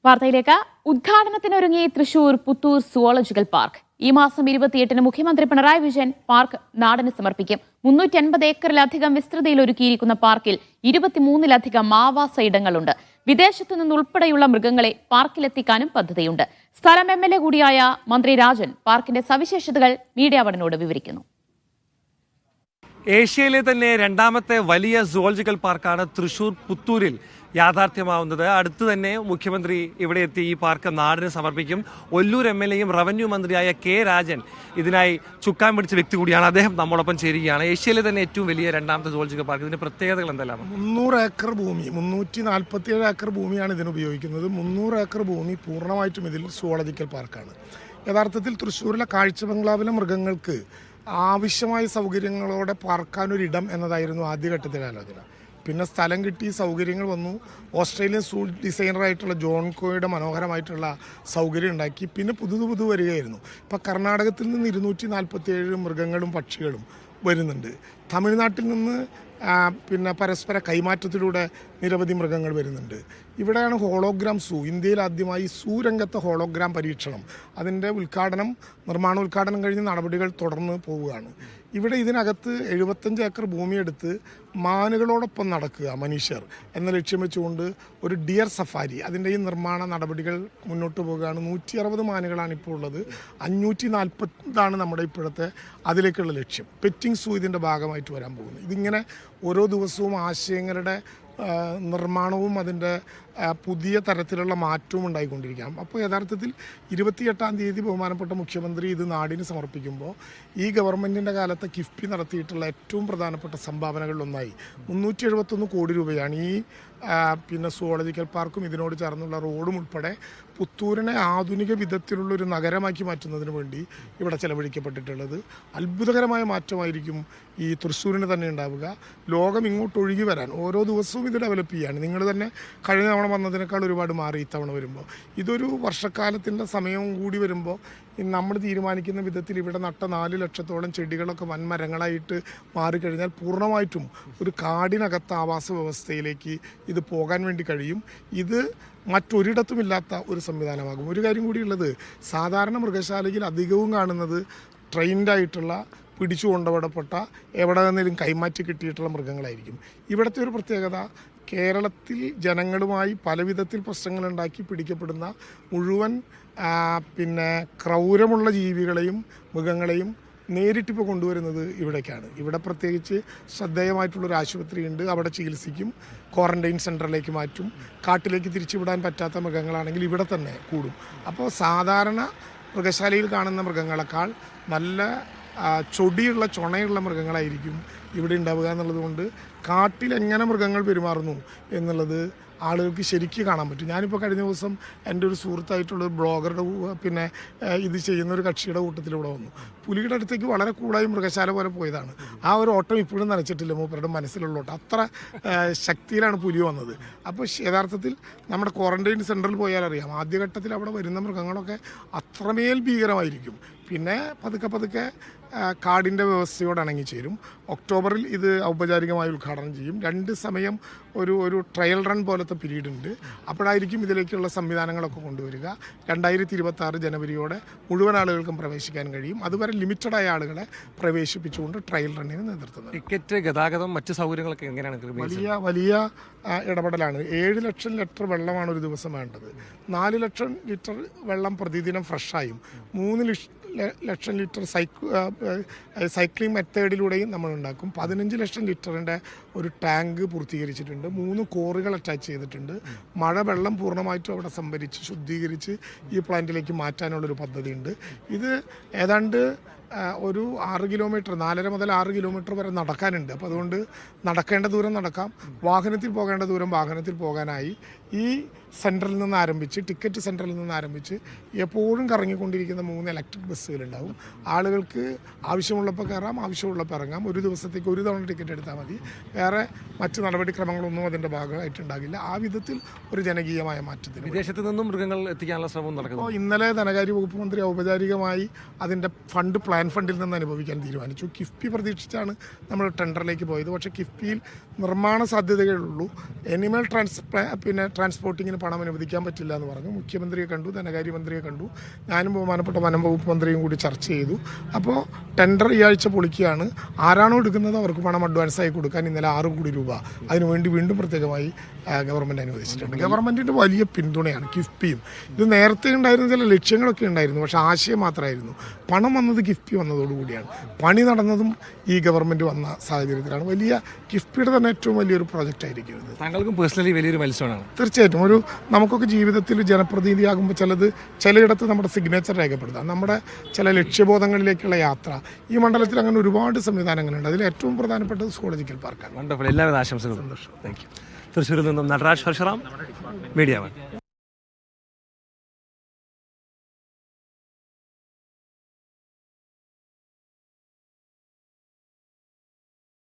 വാർത്തയിലേക്ക്. ഉദ്ഘാടനത്തിനൊരുങ്ങി Thrissur Puthur zoological park. ഈ മാസം 28-ന് മുഖ്യമന്ത്രി പിണറായി വിജയൻ പാർക്ക് നാടിന് സമർപ്പിക്കും. 350 ഏക്കറിലധികം വിസ്തൃതിയിൽ ഒരുക്കിയിരിക്കുന്ന പാർക്കിൽ 23-ലധികം ആവാസ ഇടങ്ങളുണ്ട്. വിദേശത്തു നിന്നുൾപ്പെടെയുള്ള മൃഗങ്ങളെ പാർക്കിലെത്തിക്കാനും പദ്ധതിയുണ്ട്. സ്ഥലം MLA കൂടിയായ മന്ത്രി രാജൻ പാർക്കിന്റെ സവിശേഷതകൾ മീഡിയ വണിനോട് വിവരിക്കുന്നു. ഏഷ്യയിലെ തന്നെ രണ്ടാമത്തെ വലിയ സുവോളജിക്കൽ പാർക്കാണ് തൃശൂർ പുത്തൂരിൽ യാഥാർത്ഥ്യമാവുന്നത്. അടുത്ത് തന്നെ മുഖ്യമന്ത്രി ഇവിടെ എത്തി ഈ പാർക്ക് നാടിന് സമർപ്പിക്കും. ഒല്ലൂർ MLAയും റവന്യൂ മന്ത്രിയായ K. രാജൻ ഇതിനായി ചുക്കാൻ പിടിച്ച വ്യക്തി കൂടിയാണ്. അദ്ദേഹം നമ്മോടൊപ്പം ചേരുകയാണ്. ഏഷ്യയിലെ തന്നെ ഏറ്റവും വലിയ രണ്ടാമത്തെ സുവോളജിക്കൽ പാർക്ക്. ഇതിന്റെ പ്രത്യേകതകൾ എന്തെല്ലാം? 300 ഏക്കർ ഭൂമി, 347 ഏക്കർ ഭൂമിയാണ് ഇതിന് ഉപയോഗിക്കുന്നത്. 300 ഏക്കർ ഭൂമി പൂർണ്ണമായിട്ടും ഇതിൽ സുവോളജിക്കൽ പാർക്കാണ്. യഥാർത്ഥത്തിൽ തൃശ്ശൂരിലെ കാഴ്ച ബംഗ്ലാവിലെ മൃഗങ്ങൾക്ക് ആവശ്യമായ സൗകര്യങ്ങളോടെ പാർക്കാനൊരിടം എന്നതായിരുന്നു ആദ്യഘട്ടത്തിലെ ആലോചന. പിന്നെ സ്ഥലം കിട്ടി, സൗകര്യങ്ങൾ വന്നു. ഓസ്ട്രേലിയൻ സൂ ഡിസൈനറായിട്ടുള്ള ജോൺ കോയുടെ മനോഹരമായിട്ടുള്ള സൗകര്യം ഉണ്ടാക്കി. പിന്നെ പുതു വരികയായിരുന്നു. ഇപ്പം കർണാടകത്തിൽ നിന്ന് 247 മൃഗങ്ങളും പക്ഷികളും വരുന്നുണ്ട്. തമിഴ്നാട്ടിൽ നിന്ന് പിന്നെ പരസ്പര കൈമാറ്റത്തിലൂടെ നിരവധി മൃഗങ്ങൾ വരുന്നുണ്ട്. ഇവിടെയാണ് ഹോളോഗ്രാം സൂ, ഇന്ത്യയിൽ ആദ്യമായി സൂ രംഗത്തെ ഹോളോഗ്രാം പരീക്ഷണം. അതിൻ്റെ നിർമ്മാണോദ്ഘാടനം കഴിഞ്ഞ് നടപടികൾ തുടർന്ന് പോവുകയാണ്. ഇവിടെ ഇതിനകത്ത് 75 ഏക്കർ ഭൂമിയെടുത്ത് മാനുകളോടൊപ്പം നടക്കുക മനുഷ്യർ എന്ന ലക്ഷ്യം വെച്ചുകൊണ്ട് ഒരു ഡിയർ സഫാരി, അതിൻ്റെ ഈ നിർമ്മാണ നടപടികൾ മുന്നോട്ട് പോവുകയാണ്. 160 മാനുകളാണ് ഇപ്പോൾ ഉള്ളത്. 540 നമ്മുടെ ഇപ്പോഴത്തെ അതിലേക്കുള്ള ലക്ഷ്യം. പെറ്റിംഗ് സൂ ഇതിൻ്റെ ഭാഗമായിട്ട് വരാൻ പോകുന്നു. ഇതിങ്ങനെ ഓരോ ദിവസവും ആശയങ്ങളുടെ നിർമ്മാണവും അതിൻ്റെ പുതിയ തരത്തിലുള്ള മാറ്റവും ഉണ്ടായിക്കൊണ്ടിരിക്കാം. അപ്പോൾ യഥാർത്ഥത്തിൽ 28-ാം തീയതി ബഹുമാനപ്പെട്ട മുഖ്യമന്ത്രി ഇത് നാടിന് സമർപ്പിക്കുമ്പോൾ ഈ ഗവൺമെൻറ്റിൻ്റെ കാലത്ത് കിഫ്ബി നടത്തിയിട്ടുള്ള ഏറ്റവും പ്രധാനപ്പെട്ട സംഭാവനകളിലൊന്നായി 371 കോടി രൂപയാണ് ഈ പിന്നെ സുവോളജിക്കൽ പാർക്കും ഇതിനോട് ചേർന്നുള്ള റോഡും ഉൾപ്പെടെ പുത്തൂരിനെ ആധുനിക വിധത്തിലുള്ളൊരു നഗരമാക്കി മാറ്റുന്നതിന് വേണ്ടി ഇവിടെ ചെലവഴിക്കപ്പെട്ടിട്ടുള്ളത്. അത്ഭുതകരമായ മാറ്റമായിരിക്കും ഈ തൃശ്ശൂരിന് തന്നെ ഉണ്ടാവുക. ലോകം ഇങ്ങോട്ട് ഒഴുകി വരാൻ ഓരോ ദിവസവും ഇത് ഡെവലപ്പ് ചെയ്യാണ്. നിങ്ങൾ തന്നെ കഴിഞ്ഞ തവണ വന്നതിനേക്കാൾ ഒരുപാട് മാറി ഇത്തവണ വരുമ്പോൾ. ഇതൊരു വർഷക്കാലത്തിൻ്റെ സമയവും കൂടി വരുമ്പോൾ നമ്മൾ തീരുമാനിക്കുന്ന വിധത്തിൽ ഇവിടെ നട്ട 4 ലക്ഷത്തോളം ചെടികളൊക്കെ വൻമരങ്ങളായിട്ട് മാറിക്കഴിഞ്ഞാൽ പൂർണ്ണമായിട്ടും ഒരു കാടിനകത്ത് ആവാസ വ്യവസ്ഥയിലേക്ക് ഇത് പോകാൻ വേണ്ടി കഴിയും. ഇത് മറ്റൊരിടത്തുമില്ലാത്ത ഒരു സംവിധാനമാകും. ഒരു കാര്യം കൂടിയുള്ളത്, സാധാരണ മൃഗശാലയിൽ അധികവും കാണുന്നത് ട്രെയിൻഡായിട്ടുള്ള പിടിച്ചു കൊണ്ടുവിടപ്പെട്ട എവിടെ നിന്നെങ്കിലും കൈമാറ്റി കിട്ടിയിട്ടുള്ള മൃഗങ്ങളായിരിക്കും. ഇവിടുത്തെ ഒരു പ്രത്യേകത, കേരളത്തിൽ ജനങ്ങളുമായി പലവിധത്തിൽ പ്രശ്നങ്ങളുണ്ടാക്കി പിടിക്കപ്പെടുന്ന മുഴുവൻ പിന്നെ ക്രൗരമുള്ള ജീവികളെയും മൃഗങ്ങളെയും നേരിട്ടിപ്പോൾ കൊണ്ടുവരുന്നത് ഇവിടേക്കാണ്. ഇവിടെ പ്രത്യേകിച്ച് ശ്രദ്ധേയമായിട്ടുള്ളൊരു ആശുപത്രിയുണ്ട്. അവിടെ ചികിത്സിക്കും, ക്വാറന്റൈൻ സെൻറ്ററിലേക്ക് മാറ്റും. കാട്ടിലേക്ക് തിരിച്ചുവിടാൻ പറ്റാത്ത മൃഗങ്ങളാണെങ്കിൽ ഇവിടെ തന്നെ കൂടും. അപ്പോൾ സാധാരണ മൃഗശാലയിൽ കാണുന്ന മൃഗങ്ങളെക്കാൾ നല്ല ചൊടിയുള്ള മൃഗങ്ങളായിരിക്കും ഇവിടെ ഉണ്ടാവുക എന്നുള്ളത് കൊണ്ട് കാട്ടിൽ എങ്ങനെ മൃഗങ്ങൾ പെരുമാറുന്നു എന്നുള്ളത് ആളുകൾക്ക് ശരിക്കും കാണാൻ പറ്റും. ഞാനിപ്പോൾ കഴിഞ്ഞ ദിവസം എൻ്റെ ഒരു സുഹൃത്തായിട്ടുള്ള ബ്ലോഗറുടെ പിന്നെ ഇത് ചെയ്യുന്ന ഒരു കക്ഷിയുടെ കൂട്ടത്തിൽ ഇവിടെ വന്നു. പുലിയുടെ അടുത്തേക്ക് വളരെ കൂളായി മൃഗശാല പോലെ പോയതാണ്. ആ ഒരു ഓട്ടം ഇപ്പോഴും നനച്ചിട്ടില്ല മൂപ്പരുടെ മനസ്സിലുള്ള ഓട്ടം. അത്ര ശക്തിയിലാണ് പുലി വന്നത്. അപ്പോൾ യഥാർത്ഥത്തിൽ നമ്മുടെ ക്വാറന്റൈൻ സെൻറ്ററിൽ പോയാൽ അറിയാം, ആദ്യഘട്ടത്തിൽ അവിടെ വരുന്ന മൃഗങ്ങളൊക്കെ അത്രമേൽ ഭീകരമായിരിക്കും. പിന്നെ പതുക്കെ കാടിൻ്റെ വ്യവസ്ഥയോട് ഇണങ്ങിച്ചേരും. ഒക്ടോബറിൽ ഇത് ഔപചാരികമായി ഉദ്ഘാടനം ചെയ്യും. 2 സമയം ഒരു ട്രയൽ റൺ പോലത്തെ പീരീഡ് ഉണ്ട്. അപ്പോഴായിരിക്കും ഇതിലേക്കുള്ള സംവിധാനങ്ങളൊക്കെ കൊണ്ടുവരിക. 2026 ജനുവരിയോടെ മുഴുവൻ ആളുകൾക്കും പ്രവേശിക്കാൻ കഴിയും. അതുവരെ ലിമിറ്റഡായ ആളുകളെ പ്രവേശിപ്പിച്ചുകൊണ്ട് ട്രയൽ റണ്ണിന് നേതൃത്വം നൽകും. ടിക്കറ്റ്, ഗതാഗതം, മറ്റ് സൗകര്യങ്ങളൊക്കെ എങ്ങനെയാണ്? വലിയ ഇടപെടലാണ്. 7 ലക്ഷം ലിറ്റർ വെള്ളമാണ് ഒരു ദിവസം വേണ്ടത്. 4 ലക്ഷം ലിറ്റർ വെള്ളം പ്രതിദിനം ഫ്രഷായും 3 ലക്ഷം ലിറ്റർ സൈക്ലിംഗ് മെത്തേഡിലൂടെയും നമ്മൾ ഉണ്ടാക്കും. 15 ലക്ഷം ലിറ്ററിൻ്റെ ഒരു ടാങ്ക് പൂർത്തീകരിച്ചിട്ടുണ്ട്. 3 കോറുകൾ അറ്റാച്ച് ചെയ്തിട്ടുണ്ട്. വെള്ളം പൂർണ്ണമായിട്ടും അവിടെ സംഭരിച്ച് ശുദ്ധീകരിച്ച് ഈ പ്ലാന്റിലേക്ക് മാറ്റാനുള്ളൊരു പദ്ധതിയുണ്ട്. ഇത് ഏതാണ്ട് ഒരു 6 കിലോമീറ്റർ, 4.5 മുതൽ 6 കിലോമീറ്റർ വരെ നടക്കാനുണ്ട്. അപ്പോൾ അതുകൊണ്ട് നടക്കേണ്ട ദൂരം നടക്കാം, വാഹനത്തിൽ പോകേണ്ട ദൂരം വാഹനത്തിൽ പോകാനായി ഈ സെൻറ്ററിൽ നിന്ന് ആരംഭിച്ച്, ടിക്കറ്റ് സെൻറ്ററിൽ നിന്ന് ആരംഭിച്ച് എപ്പോഴും കറങ്ങിക്കൊണ്ടിരിക്കുന്ന 3 ഇലക്ട്രിക് ബസ്സുകളുണ്ടാവും. ആളുകൾക്ക് ആവശ്യമുള്ളപ്പോൾ കയറാം, ആവശ്യമുള്ളപ്പോൾ ഇറങ്ങാം. ഒരു ദിവസത്തേക്ക് ഒരു തവണ ടിക്കറ്റ് എടുത്താൽ മതി. വേറെ മറ്റ് നടപടിക്രമങ്ങളൊന്നും അതിൻ്റെ ഭാഗമായിട്ടുണ്ടാകില്ല. ആ വിധത്തിൽ ഒരു ജനകീയമായ മാറ്റത്തിന് വിദേശത്ത് നിന്നും മൃഗങ്ങൾ എത്തിക്കാനുള്ള ശ്രമം നടക്കുന്നു. ഇന്നലെ ധനകാര്യ വകുപ്പ് മന്ത്രി ഔപചാരികമായി അതിൻ്റെ ഫണ്ട് പ്ലാൻ പ്ലാൻ ഫണ്ടിൽ നിന്ന് അനുഭവിക്കാൻ തീരുമാനിച്ചു. കിഫ്ബി പ്രതീക്ഷിച്ചാണ് നമ്മൾ ടെൻഡറിലേക്ക് പോയത്. പക്ഷേ കിഫ്ബിയിൽ നിർമ്മാണ സാധ്യതകളുള്ളൂ. എനിമൽ ട്രാൻസ്പോർട്ടിങ്ങിന് പണം അനുവദിക്കാൻ പറ്റില്ല എന്ന് പറഞ്ഞു. മുഖ്യമന്ത്രിയെ കണ്ടു, ധനകാര്യമന്ത്രിയെ കണ്ടു, ഞാനും ബഹുമാനപ്പെട്ട വനം വകുപ്പ് മന്ത്രിയും കൂടി ചർച്ച ചെയ്തു. അപ്പോൾ ടെൻഡർ ഈ ആഴ്ച പൊളിക്കുകയാണ്. ആരാണോ എടുക്കുന്നത് അവർക്ക് പണം അഡ്വാൻസായി കൊടുക്കാൻ ഇന്നലെ 6 കോടി രൂപ അതിനുവേണ്ടി വീണ്ടും പ്രത്യേകമായി ഗവൺമെൻറ് അനുവദിച്ചിട്ടുണ്ട്. ഗവൺമെൻറ്റിൻ്റെ വലിയ പിന്തുണയാണ് കിഫ്ബിയും. ഇത് നേരത്തെ ഉണ്ടായിരുന്ന ചില ലക്ഷ്യങ്ങളൊക്കെ ഉണ്ടായിരുന്നു, പക്ഷേ ആശയം മാത്രമായിരുന്നു. പണം വന്നത് കിഫ്ബി വന്നതോടുകൂടിയാണ്. പണി നടന്നതും ഈ ഗവൺമെൻറ് വന്ന സാഹചര്യത്തിലാണ്. വലിയ കിഫ്ബിയുടെ തന്നെ ഏറ്റവും വലിയൊരു പ്രോജക്റ്റ് ആയിരിക്കും ഇത്. താങ്കൾക്കും പേഴ്സണലി വലിയൊരു മത്സരമാണ്. തീർച്ചയായിട്ടും നമുക്കൊക്കെ ജീവിതത്തിൽ ജനപ്രതിനിധിയാകുമ്പോൾ ചിലയിടത്ത് നമ്മുടെ സിഗ്നേച്ചർ രേഖപ്പെടുത്താം, നമ്മുടെ ചില ലക്ഷ്യബോധങ്ങളിലേക്കുള്ള യാത്ര. ഈ മണ്ഡലത്തിൽ അങ്ങനെ ഒരുപാട് സംവിധാനങ്ങളുണ്ട്. അതിൽ ഏറ്റവും പ്രധാനപ്പെട്ടത് സുവോളജിക്കൽ പാർക്കാണ്. വണ്ടർഫുൾ. എല്ലാവിധ ആശംസകളും. സന്തോഷം. Thank you. തൃശ്ശൂരിൽ നിന്നും നടരാജ് പരശുറാം, മീഡിയ 1.